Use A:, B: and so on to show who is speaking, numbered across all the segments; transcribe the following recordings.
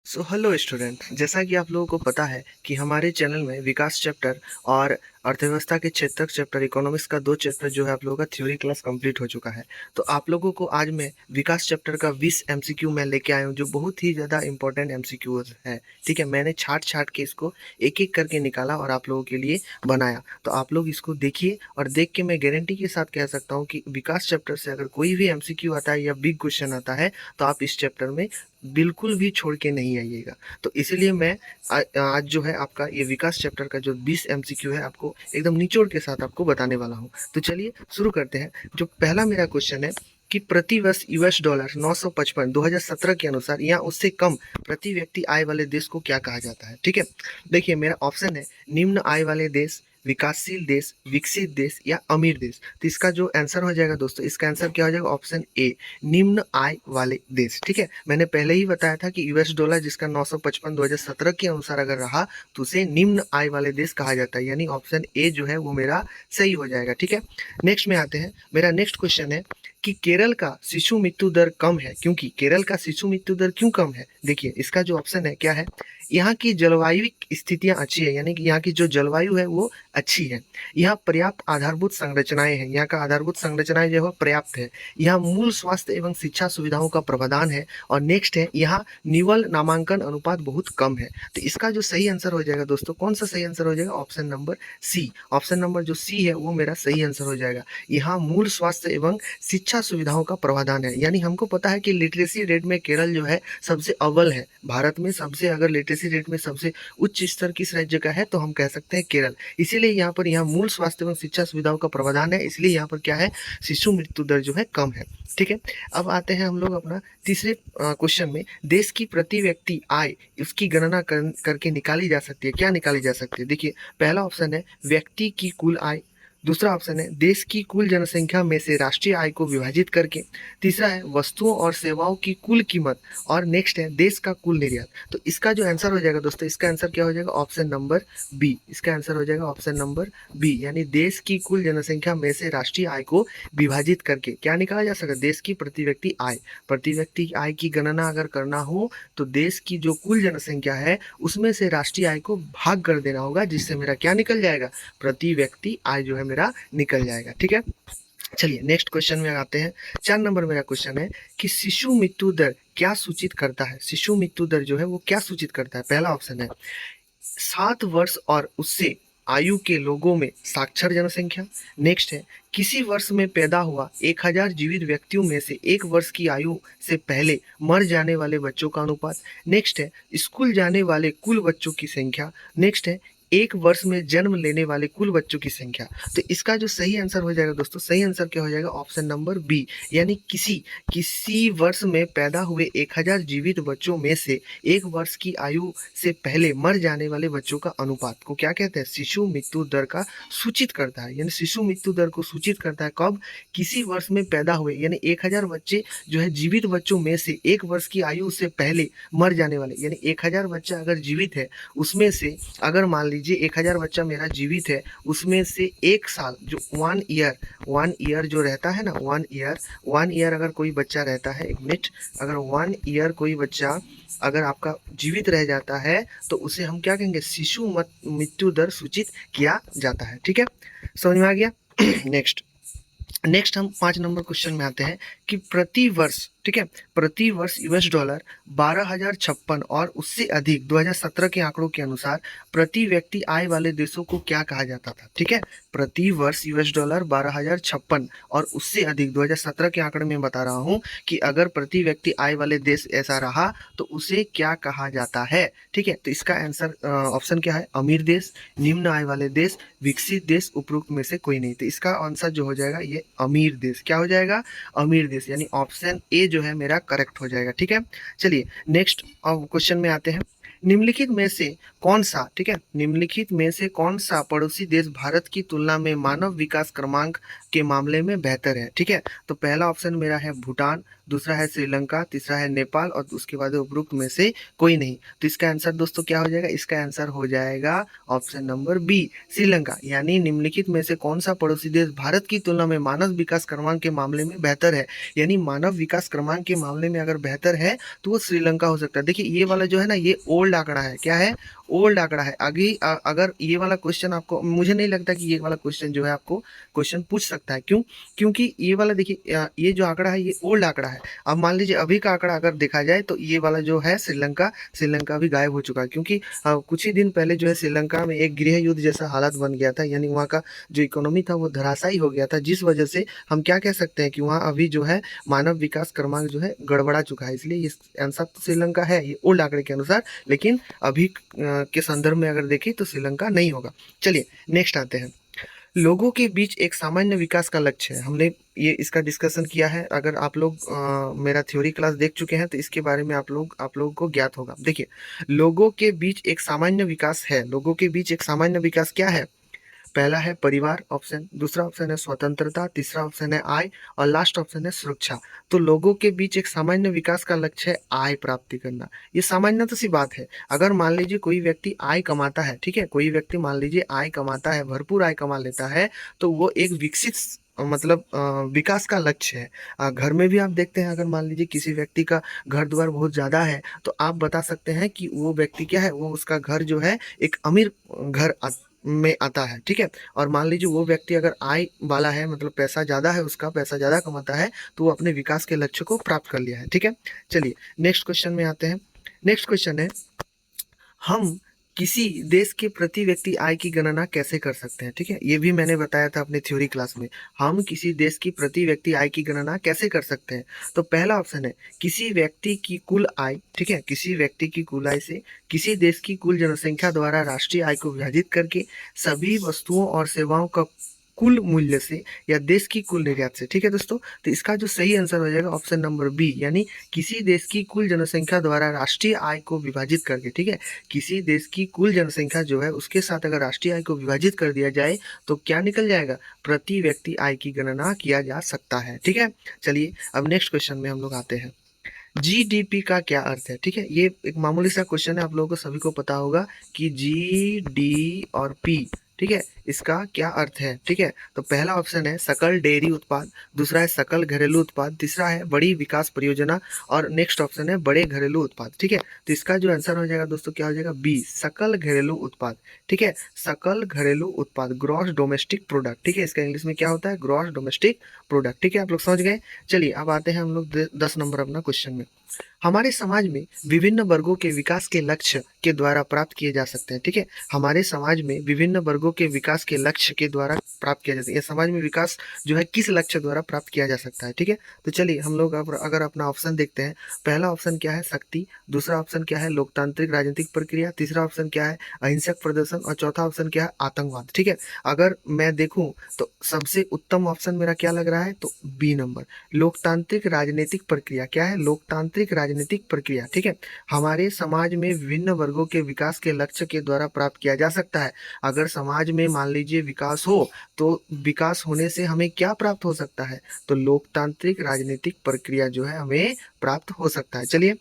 A: So hello student, जैसा कि आप लोगों को पता है कि हमारे चैनल में विकास चैप्टर और अर्थव्यवस्था के क्षेत्र चैप्टर इकोनॉमिक्स का 2 चैप्टर जो है आप लोगों का थ्योरी क्लास कंप्लीट हो चुका है। तो आप लोगों को आज मैं विकास चैप्टर का 20 एमसीक्यू मैं लेके आया हूँ, जो बहुत ही ज़्यादा इंपॉर्टेंट एमसीक्यू है। ठीक है, मैंने छाट छाट के इसको एक एक करके निकाला और आप लोगों के लिए बनाया। तो आप लोग इसको देखिए और देख के मैं गारंटी के साथ कह सकता हूँ कि विकास चैप्टर से अगर कोई भी एमसीक्यू आता है या बिग क्वेश्चन आता है तो आप इस चैप्टर में बिल्कुल भी छोड़ के नहीं आइएगा। तो इसीलिए मैं आज जो है आपका ये विकास चैप्टर का जो 20 एमसीक्यू है आपको एकदम निचोड़ के साथ आपको बताने वाला हूँ। तो चलिए शुरू करते हैं। जो पहला मेरा क्वेश्चन है कि प्रति वर्ष यूएस डॉलर 955 2017 के अनुसार या उससे कम प्रति व्यक्ति आय वाले देश को क्या कहा जाता है। ठीक है, देखिए मेरा ऑप्शन है निम्न आय वाले देश, विकासशील देश, विकसित देश या अमीर देश। तो इसका जो आंसर हो जाएगा दोस्तों, इसका आंसर क्या हो जाएगा? ऑप्शन ए, निम्न आय वाले देश। ठीक है, मैंने पहले ही बताया था कि यूएस डॉलर जिसका 955 2017 के अनुसार अगर रहा तो उसे निम्न आय वाले देश कहा जाता है, यानी ऑप्शन ए जो है वो मेरा सही हो जाएगा। ठीक है, नेक्स्ट में आते हैं। मेरा नेक्स्ट क्वेश्चन है कि केरल का शिशु मृत्यु दर कम है, क्योंकि केरल का शिशु मृत्यु दर क्यों कम है? देखिए इसका जो ऑप्शन है क्या है, यहाँ की जलवायु स्थितियां अच्छी है, यानी कि यहाँ की जो जलवायु है वो अच्छी है। यहाँ पर्याप्त आधारभूत संरचनाएं हैं, यहाँ का आधारभूत संरचनाएं जो है पर्याप्त है। यहाँ मूल स्वास्थ्य एवं शिक्षा सुविधाओं का प्रावधान है। और नेक्स्ट है, यहाँ निवल नामांकन अनुपात बहुत कम है। तो इसका जो सही आंसर हो जाएगा दोस्तों, कौन सा सही आंसर हो जाएगा? Option number C. Option number जो सी है वो मेरा सही आंसर हो जाएगा। यहाँ मूल स्वास्थ्य एवं शिक्षा सुविधाओं का प्रावधान है, यानी हमको पता है कि लिटरेसी रेट में केरल जो है सबसे अव्वल है भारत में। सबसे अगर लिटरेसी रेट में सबसे उच्च स्तर किस राज्य का है तो हम कह सकते हैं केरल। इसीलिए यहाँ मूल स्वास्थ्य एवं शिक्षा सुविधाओं का प्रावधान है, इसलिए यहाँ पर क्या है, शिशु मृत्यु दर जो है कम है। ठीक है, अब आते हैं हम लोग अपना तीसरे क्वेश्चन में। देश की प्रति व्यक्ति आय उसकी गणना करके निकाली जा सकती है। क्या निकाली जा सकती है? देखिए पहला ऑप्शन है व्यक्ति की कुल आय, दूसरा ऑप्शन है देश की कुल जनसंख्या में से राष्ट्रीय आय को विभाजित करके, तीसरा है वस्तुओं और सेवाओं की कुल कीमत, और नेक्स्ट है देश का कुल निर्यात। तो इसका जो आंसर हो जाएगा दोस्तों, इसका आंसर क्या हो जाएगा? Option number B. इसका आंसर हो जाएगा ऑप्शन नंबर बी, यानी देश की कुल जनसंख्या में से राष्ट्रीय आय को विभाजित करके क्या निकाला जा सकता है? देश की प्रति व्यक्ति आय। प्रति व्यक्ति आय की गणना अगर करना हो तो देश की जो कुल जनसंख्या है उसमें से राष्ट्रीय आय को भाग कर देना होगा, जिससे मेरा क्या निकल जाएगा? प्रति व्यक्ति आय जो है मेरा निकल जाएगा। ठीक है, चलिए नेक्स्ट क्वेश्चन में आते हैं। 4 नंबर मेरा क्वेश्चन है कि शिशु मृत्यु दर क्या सूचित करता है? शिशु मृत्यु दर जो है वो क्या सूचित करता है? पहला ऑप्शन है 7 वर्ष और उससे आयु के लोगों में साक्षर जनसंख्या। नेक्स्ट है किसी वर्ष में पैदा हुआ 1000 जीवित व्यक्तियों में से 1 वर्ष की आयु से पहले मर जाने वाले बच्चों का अनुपात। नेक्स्ट है स्कूल जाने वाले कुल बच्चों की संख्या। नेक्स्ट है 1 वर्ष में जन्म लेने वाले कुल बच्चों की संख्या। तो इसका जो सही आंसर हो जाएगा दोस्तों, सही आंसर क्या हो जाएगा? ऑप्शन नंबर बी, यानी किसी वर्ष में पैदा हुए 1000 जीवित बच्चों में से 1 वर्ष की आयु से पहले मर जाने वाले बच्चों का अनुपात को क्या कहते हैं? शिशु मृत्यु दर का सूचित करता है। यानी शिशु मृत्यु दर को सूचित करता है कब? किसी वर्ष में पैदा हुए, यानी 1000 बच्चे जो है जीवित बच्चों में से 1 वर्ष की आयु से पहले मर जाने वाले, यानी 1000 बच्चा अगर जीवित है उसमें से अगर मान लीजिए 1000 बच्चा मेरा जीवित है, उसमें से 1 साल जो 1 ईयर जो रहता है ना, 1 ईयर अगर कोई बच्चा रहता है, 1 मिनट, अगर 1 ईयर कोई बच्चा अगर आपका जीवित रह जाता है तो उसे हम क्या कहेंगे? शिशु मृत्यु दर सूचित किया जाता है। ठीक है, समझ में आ गया? नेक्स्ट हम 5 नंबर क्वेश्चन में आते हैं कि प्रति वर्ष, ठीक है, प्रति वर्ष यूएस डॉलर 12,056 और उससे अधिक 2017 के आंकड़ों के अनुसार प्रति व्यक्ति आय वाले देशों को क्या कहा जाता था? ठीक है, प्रति वर्ष यूएस डॉलर 12,056 और उससे अधिक 2017 के आंकड़े में बता रहा हूं कि अगर प्रति व्यक्ति आय वाले देश ऐसा रहा तो उसे क्या कहा जाता है? ठीक है, तो इसका आंसर ऑप्शन क्या है? अमीर देश, निम्न आय वाले देश, विकसित देश, उपरोक्त में से कोई नहीं। तो इसका आंसर जो हो जाएगा ये अमीर देश। क्या हो जाएगा? अमीर देश, यानी ऑप्शन ए जो है मेरा करेक्ट हो जाएगा। ठीक है, चलिए नेक्स्ट क्वेश्चन में आते हैं। निम्नलिखित में से कौन सा, ठीक है, निम्नलिखित में से कौन सा पड़ोसी देश भारत की तुलना में मानव विकास क्रमांक के मामले में बेहतर है? ठीक है, तो पहला ऑप्शन मेरा है भूटान, दूसरा है श्रीलंका, तीसरा है नेपाल और उसके बाद उपरोक्त में से कोई नहीं। तो इसका आंसर दोस्तों क्या हो जाएगा? इसका आंसर हो जाएगा ऑप्शन नंबर बी, श्रीलंका। यानी निम्नलिखित में से कौन सा पड़ोसी देश भारत की तुलना में मानव विकास क्रमांक के मामले में बेहतर है? यानी मानव विकास क्रमांक के मामले में अगर बेहतर है तो वो श्रीलंका हो सकता है। देखिए ये वाला जो है ना, ये ओल्ड आंकड़ा है। क्या है? ओल्ड आंकड़ा है। आगे अगर ये वाला क्वेश्चन आपको, मुझे नहीं लगता कि ये वाला क्वेश्चन जो है आपको क्वेश्चन पूछ सकता है। क्यों? क्योंकि ये वाला देखिए ये जो आंकड़ा है ये ओल्ड आंकड़ा है। अब मान लीजिए अभी का आंकड़ा अगर देखा जाए तो ये वाला जो है श्रीलंका, श्रीलंका भी गायब हो चुका है। क्योंकि कुछ ही दिन पहले जो है श्रीलंका में एक गृह युद्ध जैसा हालत बन गया था। यानी वहाँ का जो इकोनॉमी था वो धराशायी हो गया था, जिस वजह से हम क्या कह सकते हैं कि वहाँ अभी जो है मानव विकास क्रमांक जो है गड़बड़ा चुका है। इसलिए ये आंसर तो श्रीलंका है, ये ओल्ड आंकड़े के अनुसार। लेकिन अभी के संदर्भ में अगर देखें तो श्रीलंका नहीं होगा। चलिए नेक्स्ट आते हैं। लोगों के बीच एक सामान्य विकास का लक्ष्य है। हमने ये इसका डिस्कशन किया है। अगर आप लोग मेरा थ्योरी क्लास देख चुके हैं तो इसके बारे में आप लोगों को ज्ञात होगा। देखिए लोगों के बीच एक सामान्य विकास है। लोगों के बीच एक सामान्य विकास क्या है? पहला है परिवार ऑप्शन, दूसरा ऑप्शन है स्वतंत्रता, तीसरा ऑप्शन है आय और लास्ट ऑप्शन है सुरक्षा। तो लोगों के बीच एक सामान्य विकास का लक्ष्य है आय प्राप्ति करना। ये सामान्य तो सी बात है। अगर मान लीजिए कोई व्यक्ति आय कमाता है, ठीक है, कोई व्यक्ति मान लीजिए आय कमाता है, भरपूर आय कमा लेता है, तो वो एक विकसित मतलब विकास का लक्ष्य है। घर में भी आप देखते हैं, अगर मान लीजिए किसी व्यक्ति का घर द्वार बहुत ज़्यादा है तो आप बता सकते हैं कि वो व्यक्ति क्या है, वो उसका घर जो है एक अमीर घर में आता है। ठीक है, और मान लीजिए वो व्यक्ति अगर आय वाला है, मतलब पैसा ज़्यादा है, उसका पैसा ज़्यादा कमाता है, तो वो अपने विकास के लक्ष्य को प्राप्त कर लिया है। ठीक है, चलिए नेक्स्ट क्वेश्चन में आते हैं। नेक्स्ट क्वेश्चन है, हम किसी देश के प्रति व्यक्ति आय की गणना कैसे कर सकते हैं? ठीक है, ये भी मैंने बताया था अपने थ्योरी क्लास में। हम किसी देश की प्रति व्यक्ति आय की गणना कैसे कर सकते हैं? तो पहला ऑप्शन है किसी व्यक्ति की कुल आय, ठीक है, किसी व्यक्ति की कुल आय से किसी देश की कुल जनसंख्या द्वारा राष्ट्रीय आय को विभाजित करके सभी वस्तुओं और सेवाओं का कुल मूल्य से या देश की कुल निर्यात से। ठीक है दोस्तों, तो इसका जो सही आंसर हो जाएगा ऑप्शन नंबर बी, यानी किसी देश की कुल जनसंख्या द्वारा राष्ट्रीय आय को विभाजित करके। ठीक है, किसी देश की कुल जनसंख्या जो है उसके साथ अगर राष्ट्रीय आय को विभाजित कर दिया जाए तो क्या निकल जाएगा? प्रति व्यक्ति आय की गणना किया जा सकता है। ठीक है, चलिए अब नेक्स्ट क्वेश्चन में हम लोग आते हैं। जीडीपी का क्या अर्थ है? ठीक है, ये एक मामूली सा क्वेश्चन है, आप लोगों को सभी को पता होगा कि जी डी और पी, ठीक है, इसका क्या अर्थ है? ठीक है, तो पहला ऑप्शन है सकल डेयरी उत्पाद, दूसरा है सकल घरेलू उत्पाद, तीसरा है बड़ी विकास परियोजना और नेक्स्ट ऑप्शन है बड़े घरेलू उत्पाद। ठीक है, तो इसका जो आंसर हो जाएगा दोस्तों क्या हो जाएगा? बी, सकल घरेलू उत्पाद। ठीक है, सकल घरेलू उत्पाद, ग्रॉस डोमेस्टिक प्रोडक्ट। ठीक है, इसका इंग्लिश में क्या होता है? Gross domestic product. ठीक है, आप लोग समझ गए। चलिए अब आते हैं हम लोग 10 नंबर अपना क्वेश्चन में। हमारे समाज में विभिन्न वर्गों के विकास के लक्ष्य के द्वारा प्राप्त किए जा सकते हैं। ठीक है, हमारे समाज में विभिन्न वर्गों के विकास के लक्ष्य के द्वारा प्राप्त किया जा सकता है। समाज में विकास जो है किस लक्ष्य द्वारा प्राप्त किया जा सकता है? ठीक है, तो चलिए हम लोग अगर अपना ऑप्शन देखते हैं। पहला ऑप्शन क्या है? शक्ति, दूसरा ऑप्शन क्या है? लोकतांत्रिक राजनीतिक प्रक्रिया, तीसरा ऑप्शन क्या है? अहिंसक प्रदर्शन और चौथा ऑप्शन क्या है? आतंकवाद। ठीक है, अगर मैं देखूं तो सबसे उत्तम ऑप्शन मेरा क्या लग रहा है? तो बी नंबर, लोकतांत्रिक राजनीतिक प्रक्रिया। क्या है? लोकतांत्रिक राजनीतिक प्रक्रिया। ठीक है, हमारे समाज में विभिन्न वर्गों के विकास के लक्ष्य के द्वारा प्राप्त किया जा सकता है। अगर समाज में मान लीजिए विकास हो तो विकास होने से हमें क्या प्राप्त हो सकता है? तो लोकतांत्रिक राजनीतिक प्रक्रिया जो है हमें प्राप्त हो सकता है। चलिए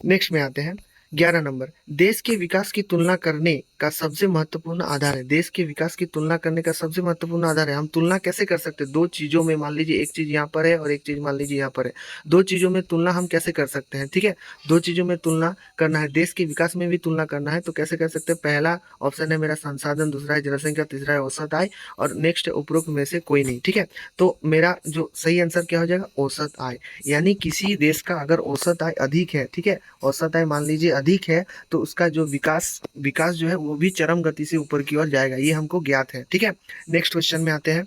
A: नेक्स्ट में आते हैं। 11 नंबर, देश के विकास की तुलना करने का सबसे महत्वपूर्ण आधार है। देश के विकास की तुलना करने का सबसे महत्वपूर्ण आधार है। हम तुलना कैसे कर सकते हैं? दो चीजों में, मान लीजिए एक चीज यहाँ पर है और एक चीज मान लीजिए यहाँ पर है, दो चीजों में तुलना हम कैसे कर सकते हैं? ठीक है, दो चीजों में तुलना करना है, देश के विकास में भी तुलना करना है, तो कैसे कर सकते हैं? पहला ऑप्शन है मेरा संसाधन, दूसरा है जनसंख्या, तीसरा है औसत आय और नेक्स्ट उपरोक्त में से कोई नहीं। ठीक है, तो मेरा जो सही आंसर क्या हो जाएगा? औसत आय। यानी किसी देश का अगर औसत आय अधिक है, ठीक है, औसत आय मान लीजिए अधिक है, तो उसका जो विकास विकास जो है वो भी चरम गति से ऊपर की ओर जाएगा, ये हमको ज्ञात है। ठीक है, नेक्स्ट क्वेश्चन में आते हैं।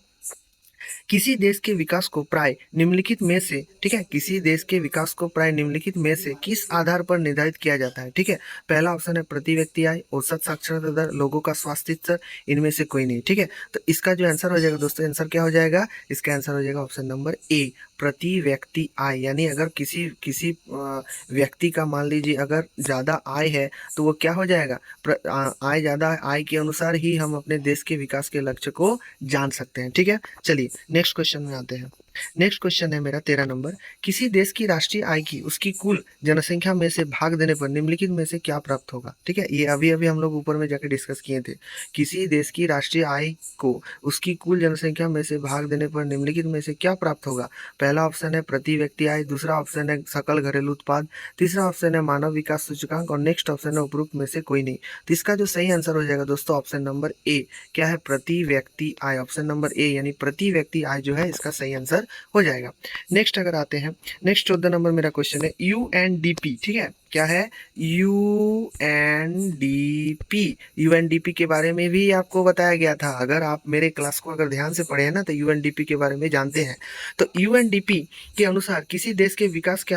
A: किसी देश के विकास को प्राय निम्नलिखित में से, ठीक है, किसी देश के विकास को प्राय निम्नलिखित में से किस आधार पर निर्धारित किया जाता है? ठीक है, पहला ऑप्शन है प्रति व्यक्ति आय, औसत साक्षरता दर, लोगों का स्वास्थ्य स्तर, इनमें से कोई नहीं। ठीक है, तो इसका जो आंसर हो जाएगा दोस्तों, आंसर क्या हो जाएगा? इसका आंसर हो जाएगा ऑप्शन नंबर ए, प्रति व्यक्ति आय। यानी अगर किसी किसी व्यक्ति का मान लीजिए अगर ज़्यादा आय है तो वो क्या हो जाएगा? आय ज़्यादा, आय के अनुसार ही हम अपने देश के विकास के लक्ष्य को जान सकते हैं। ठीक है, चलिए नेक्स्ट क्वेश्चन में आते हैं। नेक्स्ट क्वेश्चन है मेरा 13 नंबर। किसी देश की राष्ट्रीय आय की उसकी कुल जनसंख्या में से भाग देने पर निम्नलिखित में से क्या प्राप्त होगा? ठीक है, ये अभी अभी हम लोग ऊपर में जाके डिस्कस किए थे। किसी देश की राष्ट्रीय आय को उसकी कुल जनसंख्या में से भाग देने पर निम्नलिखित में से क्या प्राप्त होगा? पहला ऑप्शन है प्रति व्यक्ति आय, दूसरा ऑप्शन है सकल घरेलू उत्पाद, तीसरा ऑप्शन है मानव विकास सूचकांक और नेक्स्ट ऑप्शन है उपरोक्त में से कोई नहीं। तो इसका जो सही आंसर हो जाएगा दोस्तों ऑप्शन नंबर ए। क्या है? प्रति व्यक्ति आय। ऑप्शन नंबर ए यानी प्रति व्यक्ति आय जो है इसका सही आंसर हो जाएगा। नेक्स्ट अगर आते हैं, नेक्स्ट 14 नंबर मेरा क्वेश्चन है यूएनडीपी। ठीक है, क्या है? यूएनडीपी। यूएनडीपी के बारे में भी आपको बताया गया था। अगर आप मेरे क्लास को अगर ध्यान से पढ़े हैं ना तो यूएनडीपी के बारे में जानते हैं। तो यूएनडीपी के अनुसार किसी देश के विकास के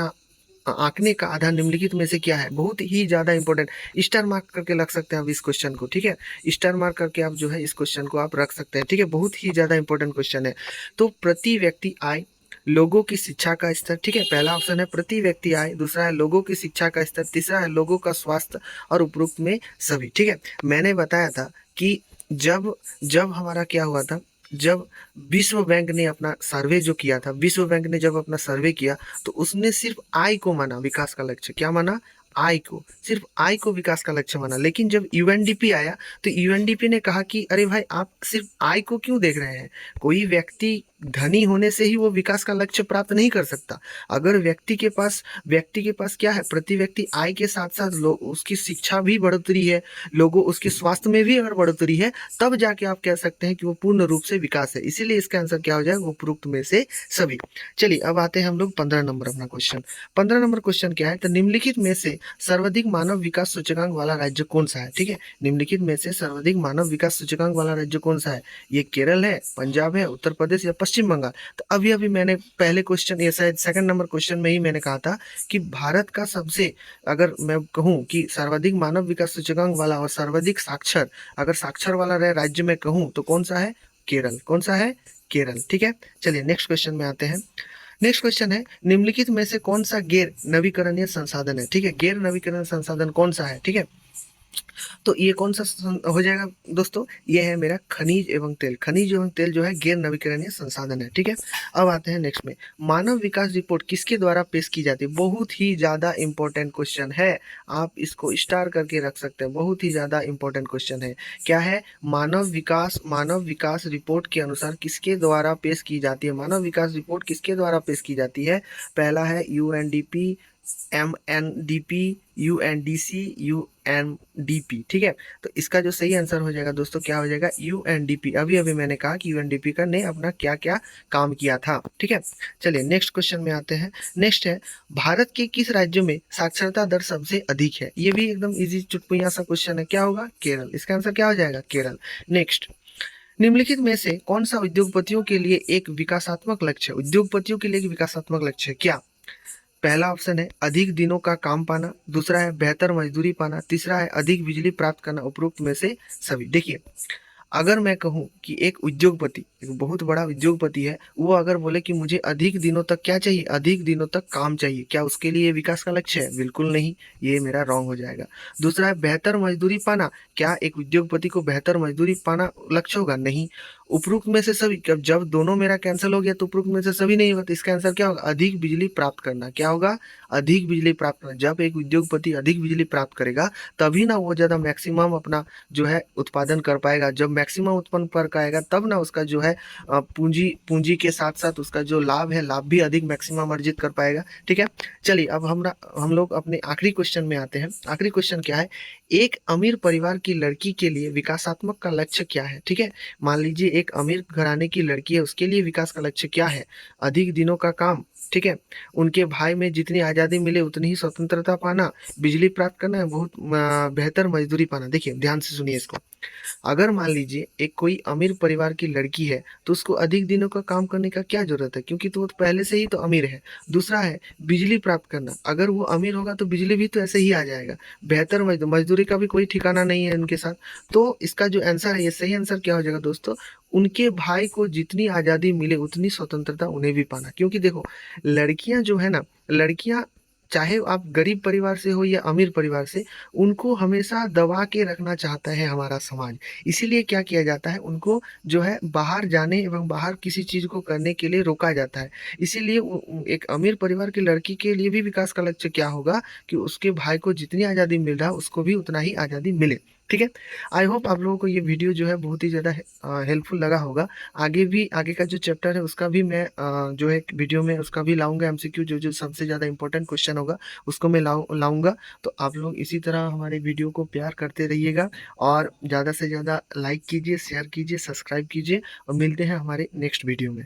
A: आंकने का आधार निम्नलिखित में से क्या है? बहुत ही ज्यादा इंपॉर्टेंट, स्टार मार्क करके रख सकते हैं आप इस क्वेश्चन को। ठीक है, स्टार मार्क करके आप जो है इस क्वेश्चन को आप रख सकते हैं। ठीक है, बहुत ही ज्यादा इंपॉर्टेंट क्वेश्चन है। तो प्रति व्यक्ति आय, लोगों की शिक्षा का स्तर। ठीक है, पहला ऑप्शन है प्रति व्यक्ति आय, दूसरा है लोगों की शिक्षा का स्तर, तीसरा है लोगों का स्वास्थ्य और उपरोक्त में सभी। ठीक है, मैंने बताया था कि जब जब हमारा क्या हुआ था, जब विश्व बैंक ने अपना सर्वे जो किया था, विश्व बैंक ने जब अपना सर्वे किया तो उसने सिर्फ आय को माना विकास का लक्ष्य। क्या माना? आय को, सिर्फ आय को विकास का लक्ष्य माना। लेकिन जब यूएनडीपी आया तो यूएनडीपी ने कहा कि अरे भाई आप सिर्फ आय को क्यों देख रहे हैं? कोई व्यक्ति धनी होने से ही वो विकास का लक्ष्य प्राप्त नहीं कर सकता। अगर व्यक्ति के पास क्या है? प्रति व्यक्ति आय के साथ साथ उसकी शिक्षा भी बढ़ोतरी है, लोगों उसके स्वास्थ्य में भी अगर बढ़ोतरी है, तब जाके आप कह सकते हैं कि वो पूर्ण रूप से विकास है। इसीलिए इसका आंसर क्या हो जाएगा? उपरोक्त में से सभी। चलिए अब आते हैं हम लोग 15 नंबर अपना क्वेश्चन। 15 नंबर क्वेश्चन क्या है? तो निम्नलिखित में से सर्वाधिक मानव विकास सूचकांक वाला राज्य कौन सा है? ठीक है, निम्नलिखित में से सर्वाधिक मानव विकास सूचकांक वाला राज्य कौन सा है? ये केरल है, पंजाब है, उत्तर प्रदेश या पश्चिम बंगाल? तो अभी अभी मैंने पहले क्वेश्चन, ये शायद सेकंड नंबर क्वेश्चन में ही मैंने कहा था कि भारत का सबसे, अगर मैं कहूं कि सर्वाधिक मानव विकास सूचकांक वाला और सर्वाधिक साक्षर, अगर साक्षर वाला राज्य में कहूं तो कौन सा है? केरल। कौन सा है? केरल। ठीक है, चलिए नेक्स्ट क्वेश्चन में आते हैं। नेक्स्ट क्वेश्चन है निम्नलिखित में से कौन सा गैर नवीकरणीय संसाधन है? ठीक है, गैर नवीकरणीय संसाधन कौन सा है? ठीक है, तो ये कौन सा हो जाएगा दोस्तों? ये है मेरा खनिज एवं तेल। खनिज एवं तेल जो है गैर नवीकरणीय संसाधन है। ठीक है, अब आते हैं नेक्स्ट में, मानव विकास रिपोर्ट किसके द्वारा पेश की जाती है? बहुत ही ज्यादा इंपॉर्टेंट क्वेश्चन है, आप इसको स्टार करके रख सकते हैं। बहुत ही ज्यादा इंपॉर्टेंट क्वेश्चन है। क्या है? मानव विकास रिपोर्ट के अनुसार किसके द्वारा पेश की जाती है? मानव विकास रिपोर्ट किसके द्वारा पेश की जाती है? पहला है यूएनडीपी, एमएनडीपी, यूएनडीसी, यूएनडीपी। ठीक है, तो इसका जो सही आंसर हो जाएगा दोस्तों क्या हो जाएगा? यूएनडीपी। अभी अभी मैंने कहा कि यूएनडीपी का ने अपना क्या क्या काम किया था। ठीक है, चलिए नेक्स्ट क्वेश्चन में आते हैं। नेक्स्ट है भारत के किस राज्य में साक्षरता दर सबसे अधिक है? ये भी एकदम इजी चुटपुइया सा क्वेश्चन है। क्या होगा? केरल। इसका आंसर क्या हो जाएगा? केरल। नेक्स्ट, निम्नलिखित में से कौन सा उद्योगपतियों के लिए एक विकासात्मक लक्ष्य है? उद्योगपतियों के लिए एक विकासात्मक लक्ष्य है क्या? पहला ऑप्शन है अधिक दिनों का काम पाना, दूसरा है बेहतर मजदूरी पाना, तीसरा है अधिक बिजली प्राप्त करना। उपरोक्त में से सभी। देखिए, अगर मैं कहूं कि एक उद्योगपति, एक बहुत बड़ा उद्योगपति है, वो अगर बोले कि मुझे अधिक दिनों तक क्या चाहिए? अधिक दिनों तक काम चाहिए, क्या उसके लिए विकास का लक्ष्य है? बिल्कुल नहीं, ये मेरा रॉन्ग हो जाएगा। दूसरा है बेहतर मजदूरी पाना, क्या एक उद्योगपति को बेहतर मजदूरी पाना लक्ष्य होगा? नहीं। उपरोक्त में से सभी, जब दोनों मेरा कैंसिल हो गया तो उपरोक्त में से सभी नहीं होगा, तो इसका आंसर क्या होगा? अधिक बिजली प्राप्त करना। क्या होगा? अधिक बिजली प्राप्त करना। जब एक उद्योगपति अधिक बिजली प्राप्त करेगा तभी ना वो ज्यादा मैक्सिमम अपना जो है उत्पादन कर पाएगा। जब मैक्सिमम उत्पन्न कर पाएगा तब ना उसका जो है पूंजी पूंजी के साथ साथ उसका जो लाभ है, लाभ भी अधिक मैक्सिमम अर्जित कर पाएगा। ठीक है, चलिए अब हम लोग अपने आखिरी क्वेश्चन में आते हैं। आखिरी क्वेश्चन क्या है? एक अमीर परिवार की लड़की के लिए विकासात्मक का लक्ष्य क्या है? ठीक है, मान लीजिए एक अमीर घराने की लड़की है, उसके लिए विकास का लक्ष्य क्या है? अधिक दिनों का काम, ठीक है, उनके भाई में जितनी आज़ादी मिले उतनी ही स्वतंत्रता पाना, बिजली प्राप्त करना है, बहुत बेहतर मजदूरी पाना। देखिए ध्यान से सुनिए इसको। अगर मान लीजिए एक कोई अमीर परिवार की लड़की है तो उसको अधिक दिनों का काम करने का क्या जरूरत है? क्योंकि तो वो पहले से ही तो अमीर है। दूसरा है बिजली प्राप्त करना, अगर वो अमीर होगा तो बिजली भी तो ऐसे ही आ जाएगा। बेहतर मजदूरी का भी कोई ठिकाना नहीं है उनके साथ। तो इसका जो आंसर है, ये सही आंसर क्या हो जाएगा दोस्तों? उनके भाई को जितनी आज़ादी मिले उतनी स्वतंत्रता उन्हें भी पाना। क्योंकि देखो लड़कियां जो है ना, लड़कियां चाहे आप गरीब परिवार से हो या अमीर परिवार से, उनको हमेशा दबा के रखना चाहता है हमारा समाज। इसीलिए क्या किया जाता है, उनको जो है बाहर जाने एवं बाहर किसी चीज़ को करने के लिए रोका जाता है। इसीलिए एक अमीर परिवार की लड़की के लिए भी विकास का लक्ष्य क्या होगा कि उसके भाई को जितनी आज़ादी मिल रहा है, उसको भी उतना ही आज़ादी मिले। ठीक है? आई होप आप लोगों को ये वीडियो जो है बहुत ही ज़्यादा हेल्पफुल लगा होगा। आगे का जो चैप्टर है उसका भी मैं जो है वीडियो में उसका भी लाऊँगा एमसीक्यू, जो सबसे ज़्यादा इम्पोर्टेंट क्वेश्चन होगा उसको मैं लाऊँगा। तो आप लोग इसी तरह हमारे वीडियो को प्यार करते रहिएगा और ज़्यादा से ज़्यादा लाइक कीजिए, शेयर कीजिए, सब्सक्राइब कीजिए और मिलते हैं हमारे नेक्स्ट वीडियो में।